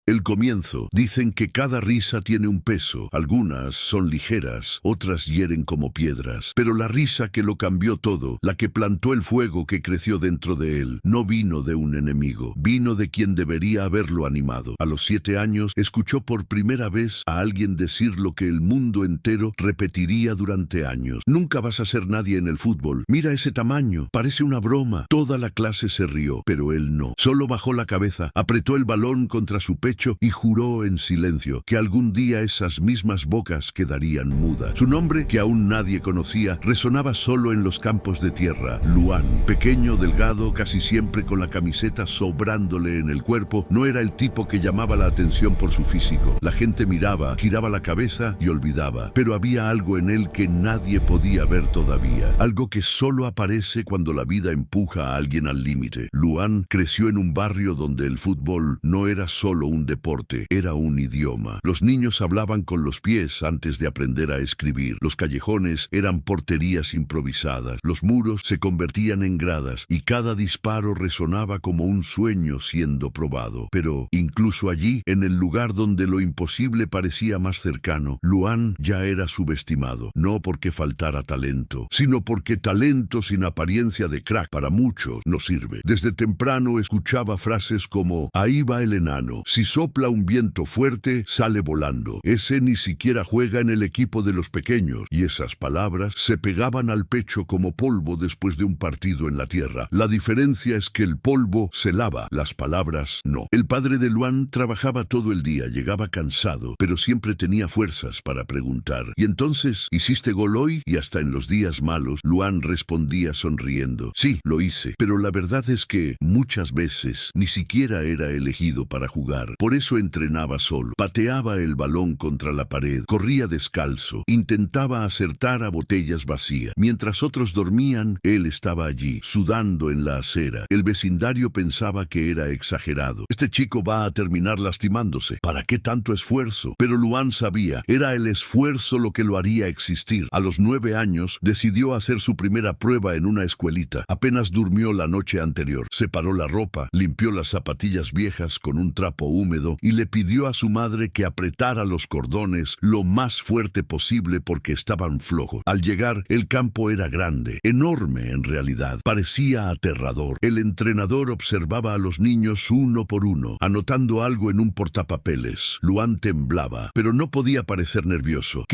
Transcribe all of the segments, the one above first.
El comienzo. Dicen que cada risa tiene un peso. Algunas son ligeras, otras hieren como piedras. Pero la risa que lo cambió todo, la que plantó el fuego que creció dentro de él, no vino de un enemigo. Vino de quien debería haberlo animado. A los 7 años, escuchó por primera vez a alguien decir lo que el mundo entero repetiría durante años. Nunca vas a ser nadie en el fútbol. Mira ese tamaño. Parece una broma. Toda la clase se rió, pero él no. Solo bajó la cabeza, apretó el balón contra su pecho y juró en silencio que algún día esas mismas bocas quedarían mudas. Su nombre, que aún nadie conocía, resonaba solo en los campos de tierra. Luan, pequeño, delgado, casi siempre con la camiseta sobrándole en el cuerpo, no era el tipo que llamaba la atención por su físico. La gente miraba, giraba la cabeza y olvidaba. Pero había algo en él que nadie podía ver todavía. Algo que solo aparece cuando la vida empuja a alguien al límite. Luan creció en un barrio donde el fútbol no era solo un deporte, era un idioma. Los niños hablaban con los pies antes de aprender a escribir. Los callejones eran porterías improvisadas. Los muros se convertían en gradas y cada disparo resonaba como un sueño siendo probado. Pero incluso allí, en el lugar donde lo imposible parecía más cercano, Luan ya era subestimado. No porque faltara talento, sino porque talento sin apariencia de crack para muchos no sirve. Desde temprano escuchaba frases como: ahí va el enano, si sopla un viento fuerte, sale volando. Ese ni siquiera juega en el equipo de los pequeños. Y esas palabras se pegaban al pecho como polvo después de un partido en la tierra. La diferencia es que el polvo se lava, las palabras no. El padre de Luan trabajaba todo el día, llegaba cansado, pero siempre tenía fuerzas para preguntar: ¿y entonces hiciste gol hoy? Y hasta en los días malos, Luan respondía sonriendo: sí, lo hice, pero la verdad es que muchas veces ni siquiera era elegido para jugar. Por eso entrenaba solo, pateaba el balón contra la pared, corría descalzo, intentaba acertar a botellas vacías. Mientras otros dormían, él estaba allí, sudando en la acera. El vecindario pensaba que era exagerado. Este chico va a terminar lastimándose. ¿Para qué tanto esfuerzo? Pero Luan sabía, era el esfuerzo lo que lo haría existir. A los 9 años, decidió hacer su primera prueba en una escuelita. Apenas durmió la noche anterior. Separó la ropa, limpió las zapatillas viejas con un trapo húmedo y le pidió a su madre que apretara los cordones lo más fuerte posible porque estaban flojos. Al llegar, el campo era grande, enorme en realidad. Parecía aterrador. El entrenador observaba a los niños uno por uno, anotando algo en un portapapeles. Luan temblaba, pero no podía parecer nervioso.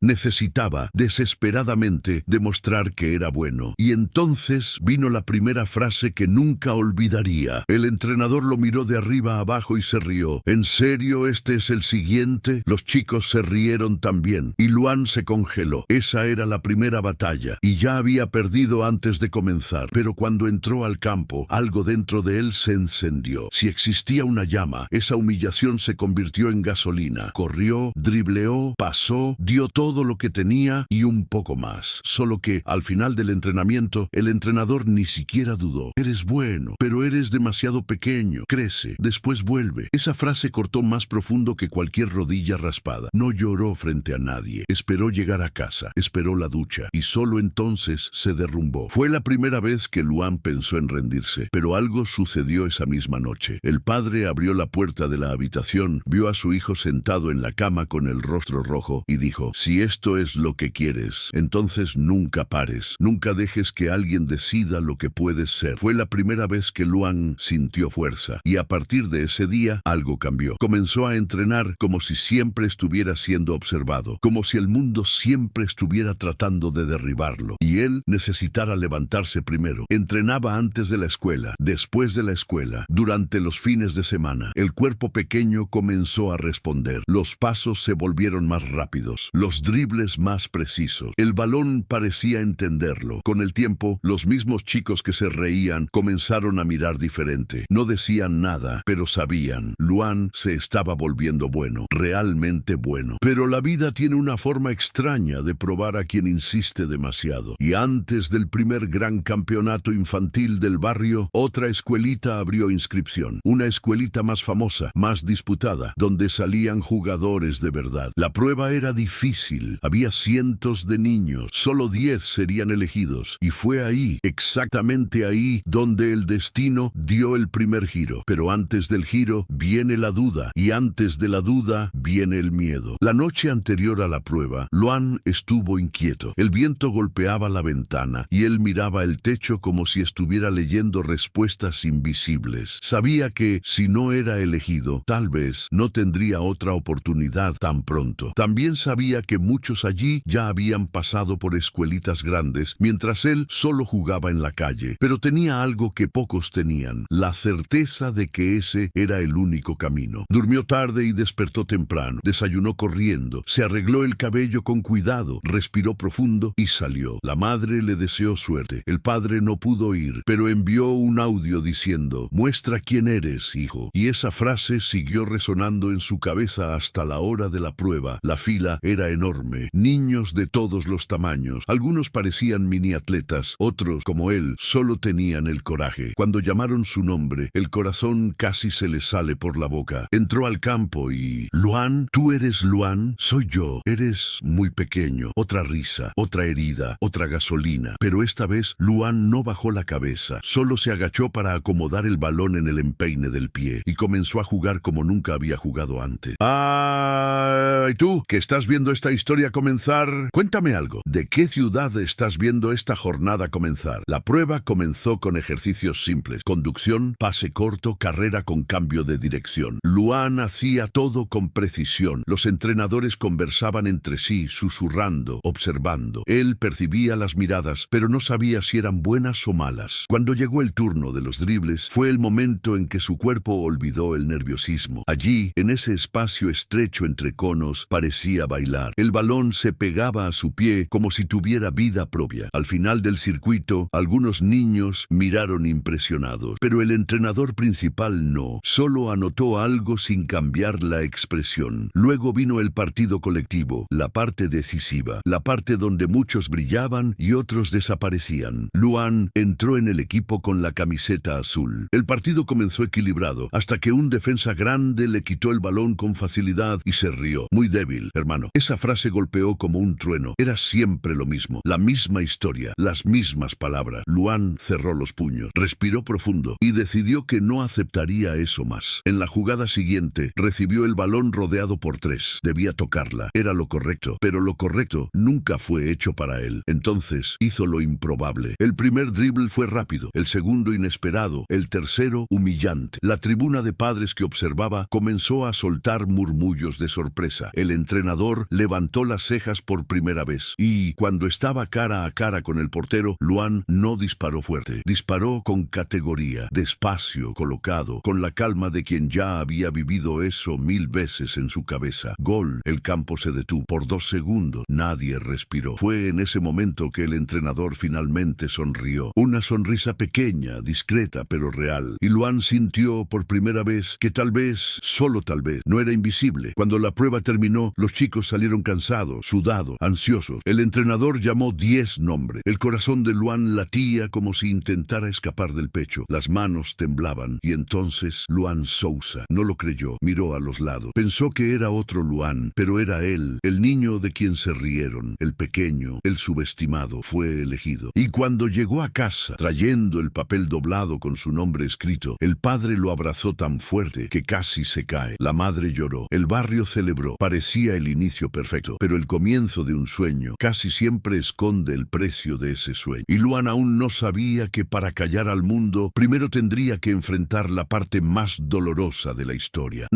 Necesitaba desesperadamente demostrar que era bueno. Y entonces vino la primera frase que nunca olvidaría. El entrenador lo miró de arriba a abajo y se rió. ¿En serio este es el siguiente? Los chicos se rieron también y Luan se congeló. Esa era la primera batalla y ya había perdido antes de comenzar. Pero cuando entró al campo, algo dentro de él se encendió. Si existía una llama, esa humillación se convirtió en gasolina. Corrió, dribleó, pasó, dio todo lo que tenía y un poco más. Solo que al final del entrenamiento, el entrenador ni siquiera dudó. Eres bueno, pero eres demasiado pequeño. Crece, después vuelve. Esa frase cortó más profundo que cualquier rodilla raspada. No lloró frente a nadie. Esperó llegar a casa, esperó la ducha y solo entonces se derrumbó. Fue la primera vez que Luan pensó en rendirse, pero algo sucedió esa misma noche. El padre abrió la puerta de la habitación, vio a su hijo sentado en la cama con el rostro rojo y dijo: si esto es lo que quieres, entonces nunca pares, nunca dejes que alguien decida lo que puedes ser. Fue la primera vez que Luan sintió fuerza y a partir de ese día algo cambió. Comenzó a entrenar como si siempre estuviera siendo observado, como si el mundo siempre estuviera tratando de derribarlo y él necesitara levantarse primero. Entrenaba antes de la escuela, después de la escuela, durante los fines de semana. El cuerpo pequeño comenzó a responder. Los pasos se volvieron más rápidos, los dribles más precisos. El balón parecía entenderlo. Con el tiempo, los mismos chicos que se reían comenzaron a mirar diferente. No decían nada, pero sabían. Luan se estaba volviendo bueno, realmente bueno. Pero la vida tiene una forma extraña de probar a quien insiste demasiado. Y antes del primer gran campeonato infantil del barrio, otra escuelita abrió inscripción. Una escuelita más famosa, más disputada, donde salían jugadores de verdad. La prueba era difícil. Había cientos de niños. Solo 10 serían elegidos. Y fue ahí, exactamente ahí, donde el destino dio el primer giro. Pero antes del giro, bien viene la duda, y antes de la duda viene el miedo. La noche anterior a la prueba, Luan estuvo inquieto. El viento golpeaba la ventana, y él miraba el techo como si estuviera leyendo respuestas invisibles. Sabía que, si no era elegido, tal vez no tendría otra oportunidad tan pronto. También sabía que muchos allí ya habían pasado por escuelitas grandes, mientras él solo jugaba en la calle. Pero tenía algo que pocos tenían, la certeza de que ese era el único camino. Durmió tarde y despertó temprano. Desayunó corriendo, se arregló el cabello con cuidado, respiró profundo y salió. La madre le deseó suerte. El padre no pudo ir, pero envió un audio diciendo: «Muestra quién eres, hijo». Y esa frase siguió resonando en su cabeza hasta la hora de la prueba. La fila era enorme, niños de todos los tamaños. Algunos parecían mini atletas, otros, como él, solo tenían el coraje. Cuando llamaron su nombre, el corazón casi se le sale por la boca. Entró al campo y... «Luan, ¿tú eres Luan?» «Soy yo». «Eres muy pequeño». Otra risa, otra herida, otra gasolina. Pero esta vez Luan no bajó la cabeza, solo se agachó para acomodar el balón en el empeine del pie y comenzó a jugar como nunca había jugado antes. ¿Y tú, que estás viendo esta historia comenzar? Cuéntame algo. ¿De qué ciudad estás viendo esta jornada comenzar? La prueba comenzó con ejercicios simples: conducción, pase corto, carrera con cambio de dirección. Luan hacía todo con precisión. Los entrenadores conversaban entre sí, susurrando, observando. Él percibía las miradas, pero no sabía si eran buenas o malas. Cuando llegó el turno de los dribles, fue el momento en que su cuerpo olvidó el nerviosismo. Allí, en ese espacio estrecho entre conos, parecía bailar. El balón se pegaba a su pie como si tuviera vida propia. Al final del circuito, algunos niños miraron impresionados, pero el entrenador principal no. Solo anotó algo sin cambiar la expresión. Luego vino el partido colectivo, la parte decisiva, la parte donde muchos brillaban y otros desaparecían. Luan entró en el equipo con la camiseta azul. El partido comenzó equilibrado, hasta que un defensa grande le quitó el balón con facilidad y se rió. «Muy débil, hermano». Esa frase golpeó como un trueno. Era siempre lo mismo, la misma historia, las mismas palabras. Luan cerró los puños, respiró profundo y decidió que no aceptaría eso más. En la jugada siguiente, recibió el balón rodeado por tres. Debía tocarla. Era lo correcto, pero lo correcto nunca fue hecho para él. Entonces hizo lo improbable. El primer dribble fue rápido, el segundo inesperado, el tercero humillante. La tribuna de padres que observaba comenzó a soltar murmullos de sorpresa. El entrenador levantó las cejas por primera vez y, cuando estaba cara a cara con el portero, Luan no disparó fuerte. Disparó con categoría, despacio, colocado, con la calma de quien ya había vivido eso 1000 veces en su cabeza. Gol. El campo se detuvo. Por 2 segundos, nadie respiró. Fue en ese momento que el entrenador finalmente sonrió. Una sonrisa pequeña, discreta, pero real. Y Luan sintió por primera vez que tal vez, solo tal vez, no era invisible. Cuando la prueba terminó, los chicos salieron cansados, sudados, ansiosos. El entrenador llamó 10 nombres. El corazón de Luan latía como si intentara escapar del pecho. Las manos temblaban. Y entonces Luan Sousa no lo creyó. Miró a los lados. Pensó que era otro Luan, pero era él, el niño de quien se rieron, el pequeño, el subestimado. Fue elegido. Y cuando llegó a casa, trayendo el papel doblado con su nombre escrito, el padre lo abrazó tan fuerte que casi se cae. La madre lloró. El barrio celebró. Parecía el inicio perfecto, pero el comienzo de un sueño casi siempre esconde el precio de ese sueño. Y Luan aún no sabía que para callar al mundo, primero tendría que enfrentar la parte más dolorosa de la historia.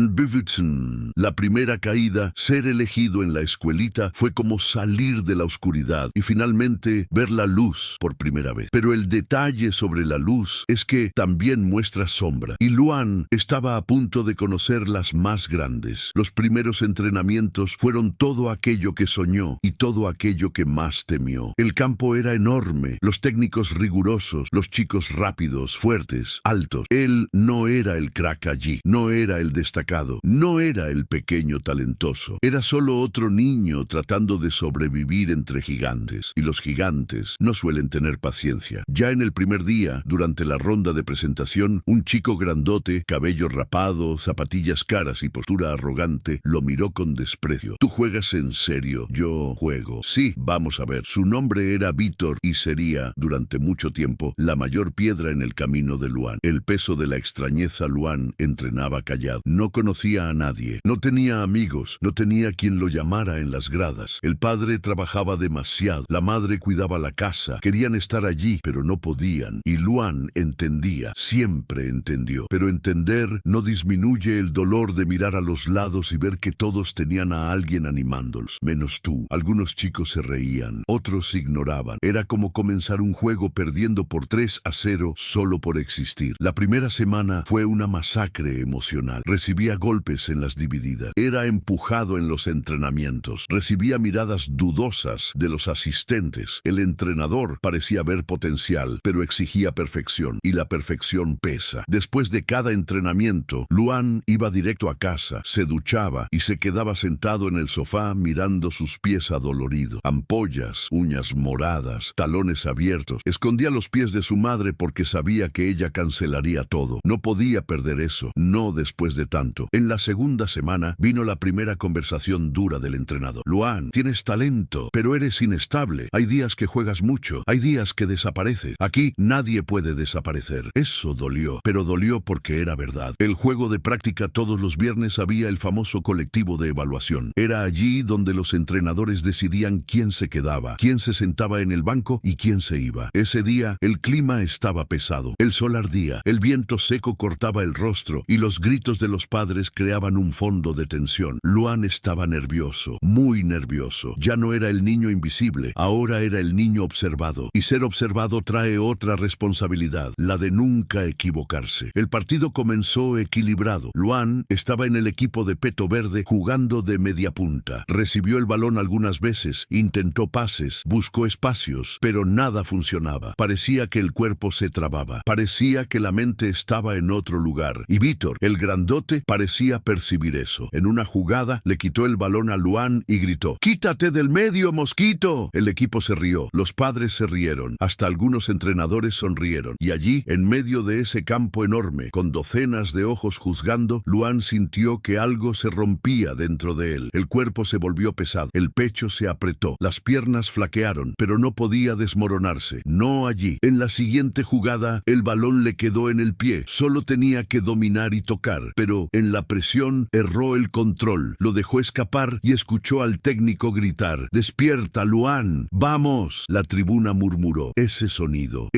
La primera caída, ser elegido en la escuelita, fue como salir de la oscuridad y finalmente ver la luz por primera vez. Pero el detalle sobre la luz es que también muestra sombra. Y Luan estaba a punto de conocer las más grandes. Los primeros entrenamientos fueron todo aquello que soñó y todo aquello que más temió. El campo era enorme, los técnicos rigurosos, los chicos rápidos, fuertes, altos. Él no era el crack allí, no era el destacado, no era el pequeño talentoso. Era solo otro niño tratando de sobrevivir entre gigantes. Y los gigantes no suelen tener paciencia. Ya en el primer día, durante la ronda de presentación, un chico grandote, cabello rapado, zapatillas caras y postura arrogante, lo miró con desprecio. «¿Tú juegas en serio?» «Yo juego». «Sí, vamos a ver». Su nombre era Víctor y sería, durante mucho tiempo, la mayor piedra en el camino de Luan. El peso de la extrañeza Luan entre entrenaba callado. No conocía a nadie, no tenía amigos, no tenía quien lo llamara en las gradas. El padre trabajaba demasiado, la madre cuidaba la casa, querían estar allí, pero no podían. Y Luan entendía, siempre entendió. Pero entender no disminuye el dolor de mirar a los lados y ver que todos tenían a alguien animándolos, menos tú. Algunos chicos se reían, otros ignoraban. Era como comenzar un juego perdiendo por 3-0 solo por existir. La primera semana fue una masacre emocional. Recibía golpes en las divididas. Era empujado en los entrenamientos. Recibía miradas dudosas de los asistentes. El entrenador parecía ver potencial, pero exigía perfección, y la perfección pesa. Después de cada entrenamiento, Luan iba directo a casa, se duchaba y se quedaba sentado en el sofá mirando sus pies adoloridos. Ampollas, uñas moradas, talones abiertos. Escondía los pies de su madre porque sabía que ella cancelaría todo. No podía perder eso, no después de tanto. En la segunda semana vino la primera conversación dura del entrenador. Luan, tienes talento, pero eres inestable. Hay días que juegas mucho, hay días que desapareces. Aquí nadie puede desaparecer. Eso dolió, pero dolió porque era verdad. El juego de práctica todos los viernes había el famoso colectivo de evaluación. Era allí donde los entrenadores decidían quién se quedaba, quién se sentaba en el banco y quién se iba. Ese día el clima estaba pesado. El sol ardía, el viento seco cortaba el rostro y los gritos de los padres creaban un fondo de tensión. Luan estaba nervioso, muy nervioso. Ya no era el niño invisible, ahora era el niño observado. Y ser observado trae otra responsabilidad, la de nunca equivocarse. El partido comenzó equilibrado. Luan estaba en el equipo de peto verde jugando de media punta. Recibió el balón algunas veces, intentó pases, buscó espacios, pero nada funcionaba. Parecía que el cuerpo se trababa. Parecía que la mente estaba en otro lugar. Y Víctor, el grandote, parecía percibir eso. En una jugada le quitó el balón a Luan y gritó: ¡Quítate del medio, mosquito! El equipo se rió, los padres se rieron, hasta algunos entrenadores sonrieron. Y allí, en medio de ese campo enorme, con docenas de ojos juzgando, Luan sintió que algo se rompía dentro de él. El cuerpo se volvió pesado, el pecho se apretó, las piernas flaquearon, pero no podía desmoronarse. No allí. En la siguiente jugada, el balón le quedó en el pie. Solo tenía que dominar y tocar, pero en la presión erró el control, lo dejó escapar y escuchó al técnico gritar: ¡Despierta, Luan! ¡Vamos! La tribuna murmuró. Ese sonido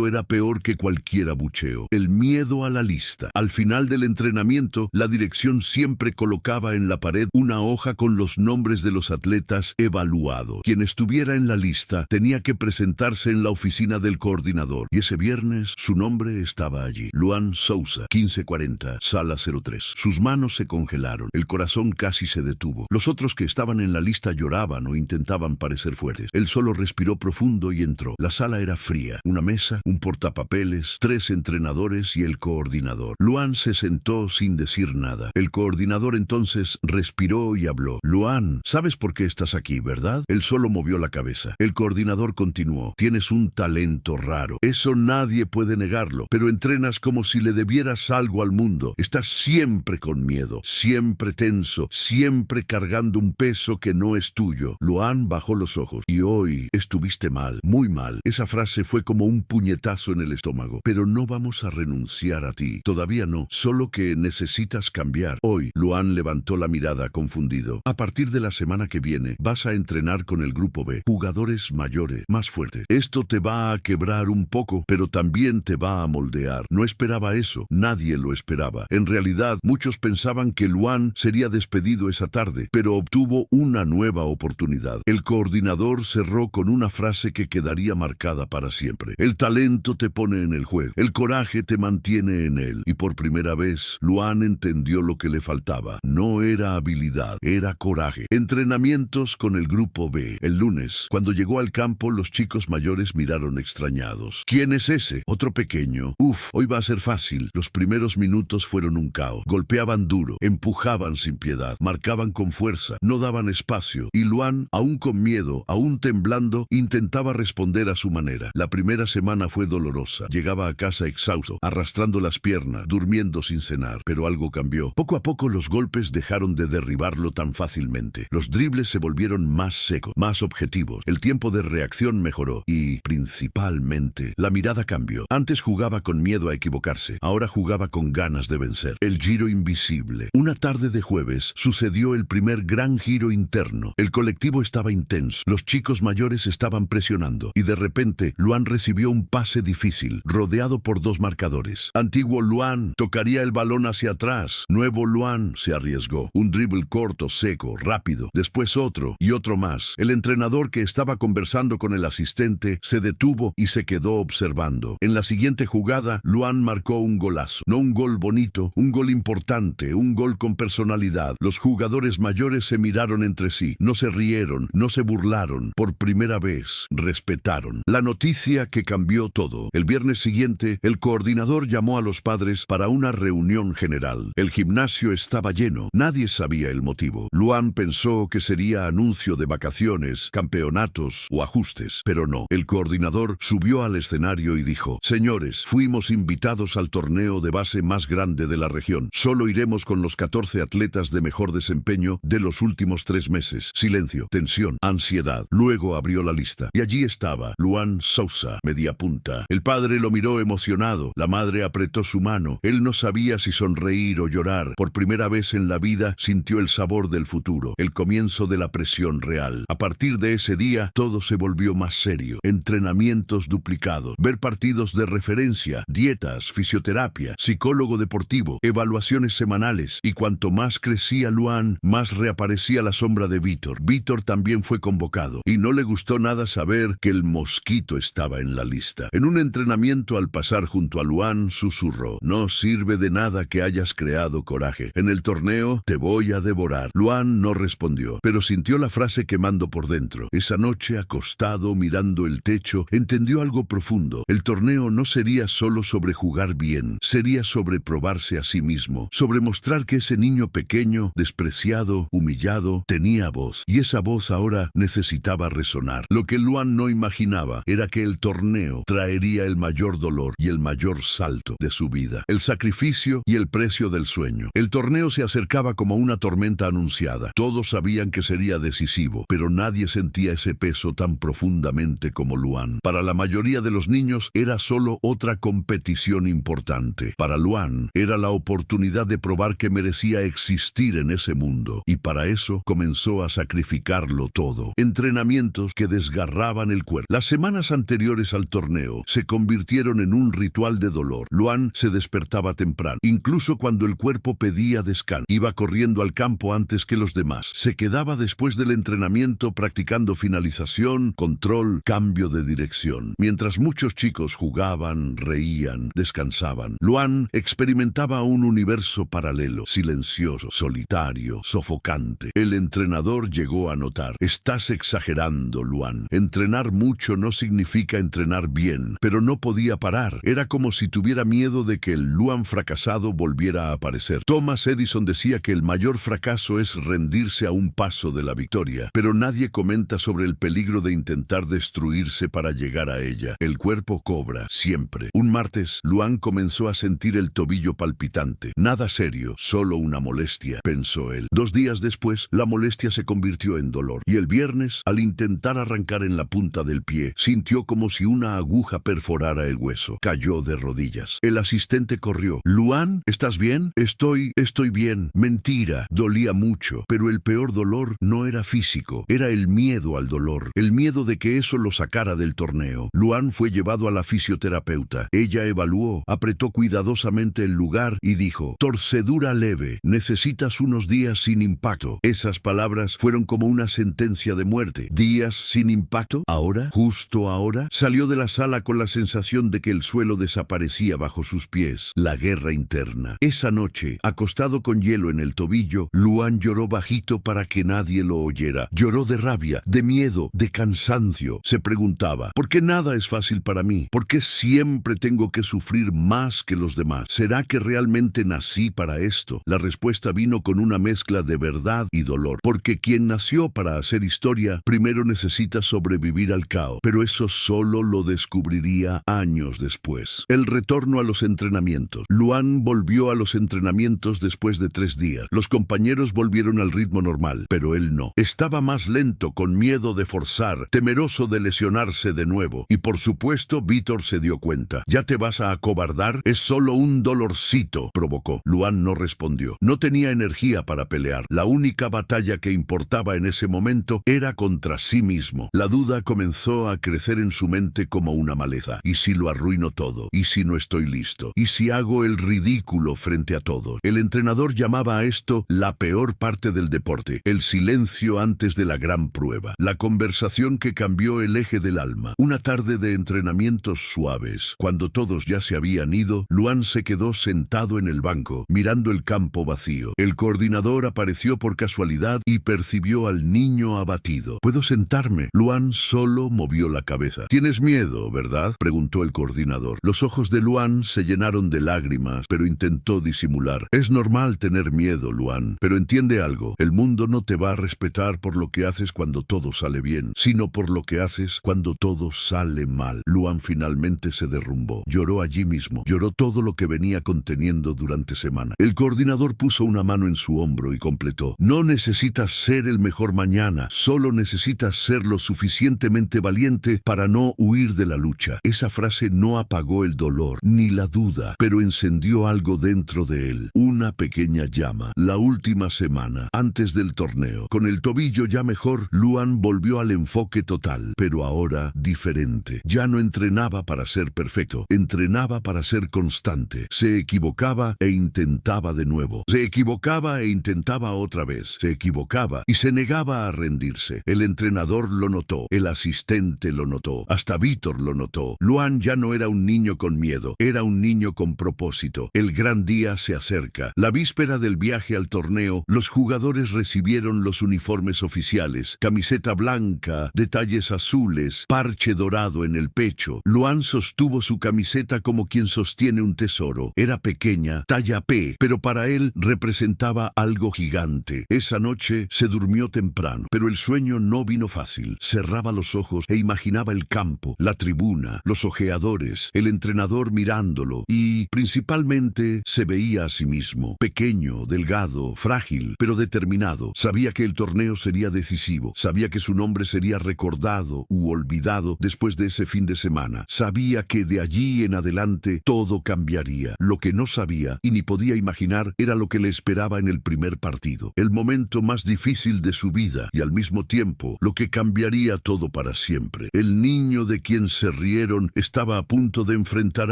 era peor que cualquier abucheo. El miedo a la lista. Al final del entrenamiento, la dirección siempre colocaba en la pared una hoja con los nombres de los atletas evaluados. Quien estuviera en la lista tenía que presentarse en la oficina del coordinador. Y ese viernes, su nombre estaba allí. Luan Sousa, 1540, sala 03. Sus manos se congelaron. El corazón casi se detuvo. Los otros que estaban en la lista lloraban o intentaban parecer fuertes. Él solo respiró profundo y entró. La sala era fría. Una mesa, un portapapeles, 3 entrenadores y el coordinador. Luan se sentó sin decir nada. El coordinador entonces respiró y habló. Luan, ¿sabes por qué estás aquí, verdad? Él solo movió la cabeza. El coordinador continuó. Tienes un talento raro. Eso nadie puede negarlo. Pero entrenas como si le debieras algo al mundo. Estás siempre con miedo, siempre tenso, siempre cargando un peso que no es tuyo. Luan bajó los ojos. Y hoy estuviste mal, muy mal. Esa frase fue como un puñetazo en el estómago. Pero no vamos a renunciar a ti. Todavía no. Solo que necesitas cambiar. Hoy, Luan levantó la mirada confundido. A partir de la semana que viene, vas a entrenar con el grupo B. Jugadores mayores, más fuertes. Esto te va a quebrar un poco, pero también te va a moldear. No esperaba eso. Nadie lo esperaba. En realidad, muchos pensaban que Luan sería despedido esa tarde, pero obtuvo una nueva oportunidad. El coordinador cerró con una frase que quedaría marcada para siempre. El talento te pone en el juego. El coraje te mantiene en él. Y por primera vez, Luan entendió lo que le faltaba. No era habilidad, era coraje. Entrenamientos con el grupo B. El lunes, cuando llegó al campo, los chicos mayores miraron extrañados. ¿Quién es ese? Otro pequeño. Hoy va a ser fácil. Los primeros minutos fueron un caos. Golpeaban duro, empujaban sin piedad, marcaban con fuerza, no daban espacio. Y Luan, aún con miedo, aún temblando, intentaba responder a su manera. La primera semana fue dolorosa. Llegaba a casa exhausto, arrastrando las piernas, durmiendo sin cenar. Pero algo cambió. Poco a poco los golpes dejaron de derribarlo tan fácilmente. Los dribles se volvieron más secos, más objetivos. El tiempo de reacción mejoró. Y, principalmente, la mirada cambió. Antes jugaba con miedo a equivocarse. Ahora jugaba con con ganas de vencer. El giro invisible. Una tarde de jueves sucedió el primer gran giro interno. El colectivo estaba intenso. Los chicos mayores estaban presionando y de repente Luan recibió un pase difícil, rodeado por dos marcadores. Antiguo Luan tocaría el balón hacia atrás. Nuevo Luan se arriesgó. Un dribble corto, seco, rápido. Después otro y otro más. El entrenador, que estaba conversando con el asistente, se detuvo y se quedó observando. En la siguiente jugada, Luan marcó un golazo. No un gol bonito, un gol importante, un gol con personalidad. Los jugadores mayores se miraron entre sí. No se rieron, no se burlaron. Por primera vez, respetaron. La noticia que cambió todo. El viernes siguiente, el coordinador llamó a los padres para una reunión general. El gimnasio estaba lleno. Nadie sabía el motivo. Luan pensó que sería anuncio de vacaciones, campeonatos o ajustes, pero no. El coordinador subió al escenario y dijo: señores, fuimos invitados al torneo de base más grande de la región. Solo iremos con los 14 atletas de mejor desempeño de los últimos 3 meses. Silencio, tensión, ansiedad. Luego abrió la lista y allí estaba Luan Sousa, media punta. El padre lo miró emocionado. La madre apretó su mano. Él no sabía si sonreír o llorar. Por primera vez en la vida sintió el sabor del futuro, el comienzo de la presión real. A partir de ese día, todo se volvió más serio. Entrenamientos duplicados, ver partidos de referencia, dietas, fisioterapia, psicólogo deportivo, evaluaciones semanales. Y cuanto más crecía Luan, más reaparecía la sombra de Víctor. Víctor también fue convocado y no le gustó nada saber que el mosquito estaba en la lista. En un entrenamiento, al pasar junto a Luan, susurró: no sirve de nada que hayas creado coraje. En el torneo te voy a devorar. Luan no respondió, pero sintió la frase quemando por dentro. Esa noche, acostado, mirando el techo, entendió algo profundo. El torneo no sería solo sobre jugar bien, sería sobre probarse a sí mismo, sobre mostrar que ese niño pequeño, despreciado, humillado, tenía voz, y esa voz ahora necesitaba resonar. Lo que Luan no imaginaba era que el torneo traería el mayor dolor y el mayor salto de su vida, el sacrificio y el precio del sueño. El torneo se acercaba como una tormenta anunciada. Todos sabían que sería decisivo, pero nadie sentía ese peso tan profundamente como Luan. Para la mayoría de los niños era solo otra competición importante. Para Luan era la oportunidad de probar que merecía existir en ese mundo, y para eso comenzó a sacrificarlo todo. Entrenamientos que desgarraban el cuerpo. Las semanas anteriores al torneo se convirtieron en un ritual de dolor. Luan se despertaba temprano, incluso cuando el cuerpo pedía descanso. Iba corriendo al campo antes que los demás. Se quedaba después del entrenamiento practicando finalización, control, cambio de dirección. Mientras muchos chicos jugaban, reían, descansaban, Luan experimentaba un universo paralelo, silencioso, solitario, sofocante. El entrenador llegó a notar: estás exagerando, Luan. Entrenar mucho no significa entrenar bien. Pero no podía parar. Era como si tuviera miedo de que el Luan fracasado volviera a aparecer. Thomas Edison decía que el mayor fracaso es rendirse a un paso de la victoria, pero nadie comenta sobre el peligro de intentar destruirse para llegar a ella. El cuerpo cobra, siempre. Un martes, Luan comenzó a sentir el tobillo palpitante. Nada serio, solo una molestia, pensó él. 2 días después, la molestia se convirtió en dolor. Y el viernes, al intentar arrancar en la punta del pie, sintió como si una aguja perforara el hueso. Cayó de rodillas. El asistente corrió. «Luan, ¿estás bien?» Estoy bien». Mentira. Dolía mucho, pero el peor dolor no era físico, era el miedo al dolor, el miedo de que eso lo sacara del torneo. Luan fue llevado a la fisioterapeuta. Ella evaluó, apretó cuidadosamente el lugar y dijo: «Torcedura leve, necesitas unos días sin impacto». Esas palabras fueron como una sentencia de muerte. ¿Días sin impacto? ¿Ahora? ¿Justo ahora? Salió de la sala con la sensación de que el suelo desaparecía bajo sus pies. La guerra interna. Esa noche, acostado con hielo en el tobillo, Luan lloró bajito para que nadie lo oyera. Lloró de rabia, de miedo, de cansancio. Se preguntaba: ¿por qué nada es fácil para mí? ¿Por qué siempre tengo que sufrir más que los demás? ¿Será que realmente nací para esto? La respuesta vino con una mezcla de verdad y dolor. Porque quien nació para hacer historia, primero necesita sobrevivir al caos. Pero eso solo lo descubriría años después. El retorno a los entrenamientos. Luan volvió a los entrenamientos después de 3 días. Los compañeros volvieron al ritmo normal, pero él no. Estaba más lento, con miedo de forzar, temeroso de lesionarse de nuevo. Y por supuesto, Víctor se dio cuenta. ¿Ya te vas a acobardar? Es solo un Un dolorcito, provocó. Luan no respondió. No tenía energía para pelear. La única batalla que importaba en ese momento era contra sí mismo. La duda comenzó a crecer en su mente como una maleza. ¿Y si lo arruino todo? ¿Y si no estoy listo? ¿Y si hago el ridículo frente a todos? El entrenador llamaba a esto la peor parte del deporte, el silencio antes de la gran prueba, la conversación que cambió el eje del alma. Una tarde de entrenamientos suaves, cuando todos ya se habían ido, Luan se quedó sentado en el banco, mirando el campo vacío. El coordinador apareció por casualidad y percibió al niño abatido. ¿Puedo sentarme? Luan solo movió la cabeza. ¿Tienes miedo, verdad?, preguntó el coordinador. Los ojos de Luan se llenaron de lágrimas, pero intentó disimular. Es normal tener miedo, Luan, pero entiende algo. El mundo no te va a respetar por lo que haces cuando todo sale bien, sino por lo que haces cuando todo sale mal. Luan finalmente se derrumbó. Lloró allí mismo. Lloró todo lo que venía conteniendo durante semanas. El coordinador puso una mano en su hombro y completó. No necesitas ser el mejor mañana, solo necesitas ser lo suficientemente valiente para no huir de la lucha. Esa frase no apagó el dolor, ni la duda, pero encendió algo dentro de él. Una pequeña llama. La última semana, antes del torneo, con el tobillo ya mejor, Luan volvió al enfoque total, pero ahora diferente. Ya no entrenaba para ser perfecto, entrenaba para ser constante. Se equivocaba e intentaba de nuevo. Se equivocaba e intentaba otra vez. Se equivocaba y se negaba a rendirse. El entrenador lo notó, el asistente lo notó, hasta Víctor lo notó. Luan ya no era un niño con miedo, era un niño con propósito. El gran día se acerca. La víspera del viaje al torneo, los jugadores recibieron los uniformes oficiales, camiseta blanca, detalles azules, parche dorado en el pecho. Luan sostuvo su camiseta como quien sostiene un tesoro. Era pequeña, talla P, pero para él representaba algo gigante. Esa noche se durmió temprano, pero el sueño no vino fácil. Cerraba los ojos e imaginaba el campo, la tribuna, los ojeadores, el entrenador mirándolo y, principalmente, se veía a sí mismo, pequeño, delgado, frágil, pero determinado. Sabía que el torneo sería decisivo, sabía que su nombre sería recordado u olvidado después de ese fin de semana. Sabía que de allí en adelante todo cambiaría. Lo que no sabía y ni podía imaginar era lo que le esperaba en el primer partido, el momento más difícil de su vida y al mismo tiempo lo que cambiaría todo para siempre. El niño de quien se rieron estaba a punto de enfrentar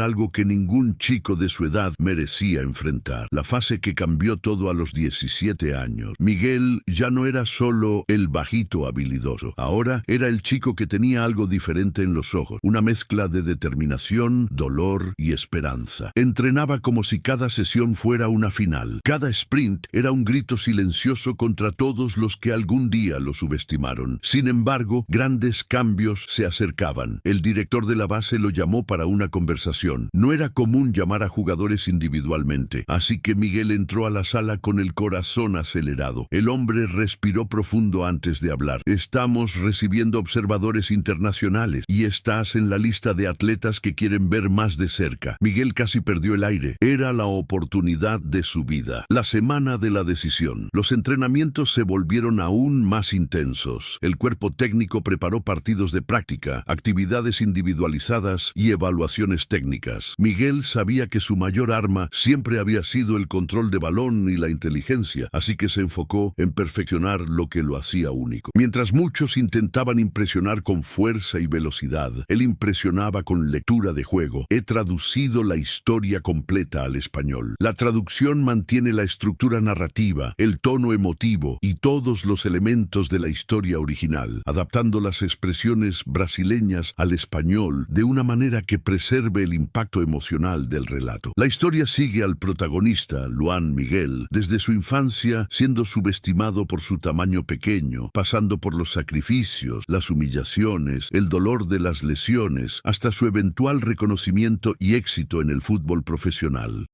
algo que ningún chico de su edad merecía enfrentar. La fase que cambió todo a los 17 años. Miguel ya no era solo el bajito habilidoso. Ahora era el chico que tenía algo diferente en los ojos. Una mezcla de determinación, dolor y esperanza. Entrenaba como si cada sesión fuera una final. Cada sprint era un grito silencioso contra todos los que algún día lo subestimaron. Sin embargo, grandes cambios se acercaban. El director de la base lo llamó para una conversación. No era común llamar a jugadores individualmente, así que Miguel entró a la sala con el corazón acelerado. El hombre respiró profundo antes de hablar. Estamos recibiendo observadores internacionales y estás en la lista de atletas que quieren ver más de cerca. Miguel casi perdió el aire. Era la oportunidad de su vida. La semana de la decisión. Los entrenamientos se volvieron aún más intensos. El cuerpo técnico preparó partidos de práctica, actividades individualizadas y evaluaciones técnicas. Miguel sabía que su mayor arma siempre había sido el control de balón y la inteligencia, así que se enfocó en perfeccionar lo que lo hacía único. Mientras muchos intentaban impresionar con fuerza y velocidad, él impresionaba con lectura de juego. He traducido la historia completa al español. La traducción mantiene la estructura narrativa, el tono emotivo y todos los elementos de la historia original, adaptando las expresiones brasileñas al español de una manera que preserve el impacto emocional del relato. La historia sigue al protagonista, Luan Miguel, desde su infancia siendo subestimado por su tamaño pequeño, pasando por los sacrificios, las humillaciones, el dolor de las lesiones, hasta su eventual reconocimiento y éxito en el fútbol profesional.